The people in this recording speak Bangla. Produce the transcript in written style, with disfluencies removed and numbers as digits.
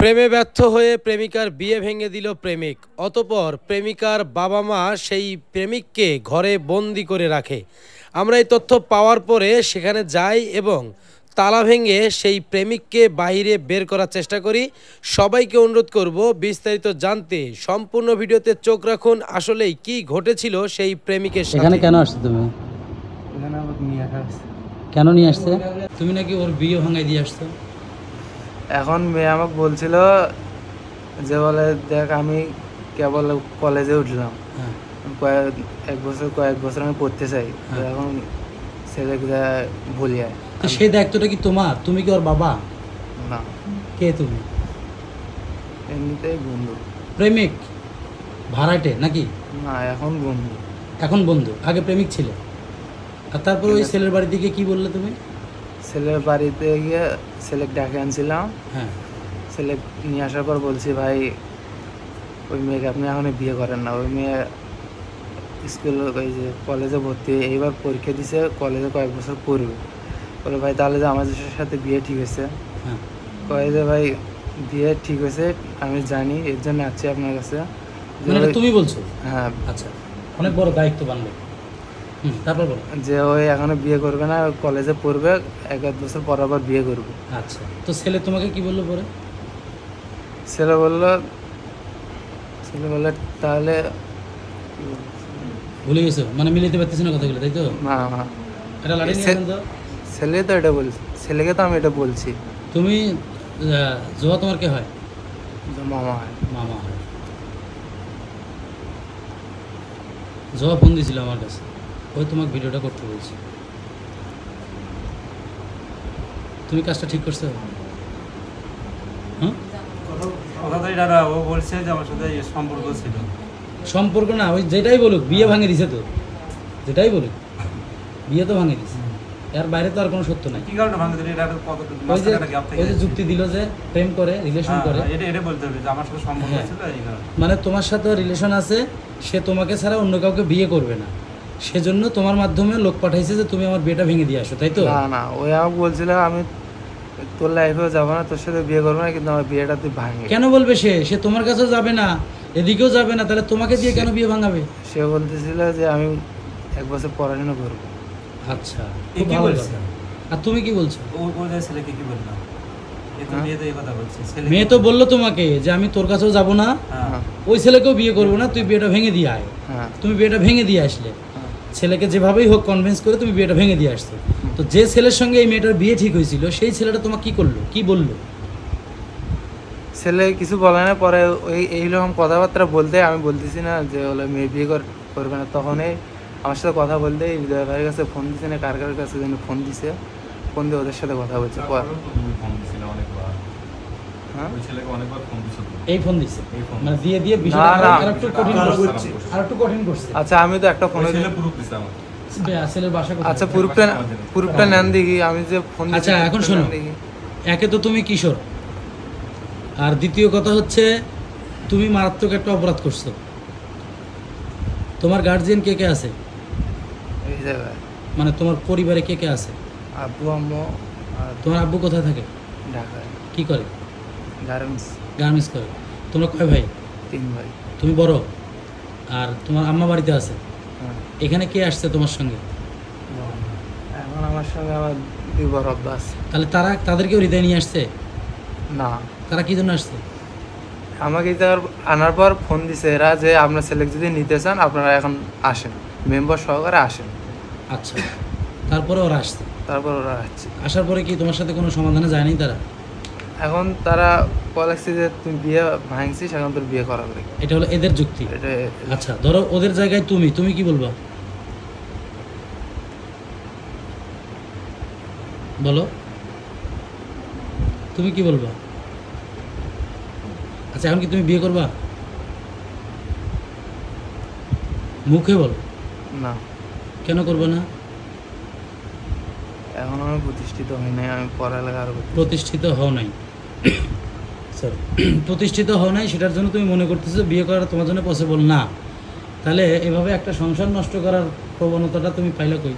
প্রেমে ব্যর্থ হয়ে প্রেমিকার বিয়ে ভেঙে দিল প্রেমিক। অতঃপর প্রেমিকার বাবা মা সেই প্রেমিককে ঘরে বন্দি করে রাখে। আমরা এই তথ্য পাওয়ার পরে সেখানে যাই এবং তালা ভেঙে সেই প্রেমিককে বাইরে বের করার চেষ্টা করি। সবাইকে অনুরোধ করব বিস্তারিত জানতে সম্পূর্ণ ভিডিওতে চোখ রাখুন। আসলেই কি ঘটেছিল সেই প্রেমিকের সাথে। এখানে কেন আসছো তুমি? এখানে আমাকে নিয়ে আসা হচ্ছে। কেন নিয়ে আসছে? তুমি নাকি ওর বিয়ে ভাঙাই দিয়ে আসছো। এখন মেয়ে আমাকে বলছিল যে বলে দেখ আমি কেবল কলেজে উঠলাম, কয়েক বছর আমি পড়তে চাই, এখন ছেলেকে বলি আর তো সেই দায়িত্বটা কি তোমার? তুমি কি ওর বাবা? না। কে তুমি? এমনিতেই বন্ধু। প্রেমিক ভাড়াটে নাকি? না, এখন বন্ধু। এখন বন্ধু, আগে প্রেমিক ছিল। আর তারপর ওই ছেলের বাড়ি থেকে কি বললে তুমি? ছেলের বাড়িতে গিয়ে ছেলেকে ডাকে আনছিলাম। হ্যাঁ, ছেলে নিয়ে আসার পর বলছি ভাই ওই মেয়েকে আপনি এখন বিয়ে করেন না। ওই মেয়ে স্কুল ওই যে কলেজে ভর্তি, এইবার পরীক্ষা দিছে, কলেজে কয়েক বছর পড়বে। বলে ভাই তাহলে যে আমাদের সাথে বিয়ে ঠিক হয়েছে। হ্যাঁ, কয়ে যে ভাই বিয়ে ঠিক হয়েছে আমি জানি, এর জন্য আসছি আপনার কাছে। মানে এটা তুমি বলছো? হ্যাঁ। আচ্ছা, অনেক বড় দায়িত্ব বানলো। তারপর বলো। যে ওই এখনো বিয়ে করবে না, কলেজে পড়বে, এক বছর পর আবার বিয়ে করবে। আচ্ছা, তো ছেলে তোমাকে কি বললো পরে? ছেলে বললো তাহলে ভুলে গেছো, মানে মিলিতে পারতেছি না কথাগুলো, তাই তো? না না, এটা লাড়ি নিয়ে আসেন তো। ছেলে তো এটা বলছে, ছেলেকে তো আমি এটা বলছি। তুমি জোয়া তোমার কে হয়? মামা হয়। মামা হয়। জোয়া ফোন দিয়েছিল আমার কাছে, ওই তোমাকে ভিডিওটা করতে বলছি। তুমি কাজটা ঠিক করছো? হ্যাঁ, দাদা ও বলছে যে আমার সাথে সম্পর্ক ছিল। সম্পর্ক না, ওই যেটাই বলুক বিয়ে ভাঙে দিছে তো, যেটাই বলুক বিয়ে তো ভাঙে দিছে, এর বাইরে তো আর কোনো সত্য নাই। কি কারণে ভাঙে দিল? এটা কত ওই যে যুক্তি দিল যে প্রেম করে, রিলেশন করে, এটা বলতে হবে যে আমার সাথে সম্পর্ক ছিল এই কারণে। মানে তোমার সাথে রিলেশন আছে, সে তোমাকে ছাড়া অন্য কাউকে বিয়ে করবে না, সেজন্য তোমার মাধ্যমে লোক পাঠাইছে যে তুমি আমার বিয়েটা ভেঙে দিয়ে আসো, তাই তো? না না, ওই আমাকে বলছিল আমি তোর লাইফেও যাবো না, তোর সাথে বিয়ে করবো না, কিন্তু আমার বিয়েটা তুই ভাঙে। কেন বলবে? সে তোমার কাছেও যাবে না, এদিকেও যাবে না, তাহলে তোমাকে দিয়ে কেন বিয়ে ভাঙাবে? সে বলতেছিল যে আমি এক বছর পড়াশোনা করবো। আচ্ছা, কি বলছে? আর তুমি কি বলছো? ও ছেলেকে কি বললাম? মেয়ে তো বললো তোমাকে যে আমি তোর কাছেও যাবো না, ওই ছেলেকেও বিয়ে করবো না, তুই বিয়েটা ভেঙে দিয়ে আয়। তুমি বিয়েটা ভেঙে দিয়ে আসলে, ছেলেকে যেভাবেই হোক কনভিন্স করে তুমি বিয়েটা ভেঙে দিয়ে আসছো। তো যে ছেলের সঙ্গে এই মেয়েটার বিয়ে ঠিক হয়েছিল, সেই ছেলেটা তোমাকে কি করলো, কি বললো? ছেলে কিছু বলে না, পরে ওই এইরকম কথাবার্তা বলতে আমি বলতেছি না যে বলে মেয়ে বিয়ে করবে না, তখনই আমার সাথে কথা বলতে হৃদয় ভাইয়ের কাছে ফোন দিছে না, কার কাছে যেন ফোন দিছে, ফোন দিয়ে ওদের সাথে কথা বলছে। এই ফোন দিছে মানে দিয়ে দিয়ে বিষয়টা আরেকটু কঠিন করছে। আচ্ছা, আমি তো একটা ফোনে ছেলের বাসা কোথায়? আচ্ছা, পুরুপটা নেন দেখি, আমি যে ফোন। আচ্ছা, এখন শোনো, একে তো তুমি কিশোর, আর দ্বিতীয় কথা হচ্ছে তুমি মারাত্মক একটা অপরাধ করছো। তোমার গার্জিয়ান কে কে আছে? এই জায়গায় মানে তোমার পরিবারে কে কে আছে? আব্বু আম্মু। আর তোমার আব্বু কোথায় থাকে? ঢাকায়। কি করে? গার্মেন্টস করে। তোমরা কয় ভাই? 3 ভাই। তুমি বড়? আর তোমার আম্মা বাড়িতে আছে? হ্যাঁ। এখানে কে আসছে তোমার সঙ্গে? এখন আমার সঙ্গে আমার 2 বড় আব্বা আছে। তাহলে তাদেরকেও হৃদয় নিয়ে আসছে? না। তারা কি জন্য আসছে? আমাকে আনার পর ফোন দিছে এরা যে আপনার ছেলেকে যদি নিতে চান আপনারা এখন আসেন, মেম্বার সহকারে আসেন। আচ্ছা, তারপরে ওরা আসছে? তারপর ওরা আসছে। আসার পরে কি তোমার সাথে কোনো সমাধানে যায়নি তারা? এখন তারা বলেছে যে তুমি বিয়ে ভাঙছিস, এখন তোর বিয়ে করা হবে। এটা হলো এদের যুক্তি। আচ্ছা, ধরো ওদের জায়গায় তুমি কি বলবা বলো? তুমি কি বলবা? আচ্ছা, এখন কি তুমি বিয়ে করবা? মুখে বলো না। কেন করবে না? এখন আমি প্রতিষ্ঠিত হই নাই, আমি পড়ালেখা আরো প্রতিষ্ঠিত হও নাই। সরি, প্রতিষ্ঠিত হও নাই, সেটার জন্য তুমি মনে করতেছো বিয়ে করা তোমার জন্য পসিবল না। তাহলে এভাবে একটা সংসার নষ্ট করার প্রবণতাটা তুমি পাইলা কই?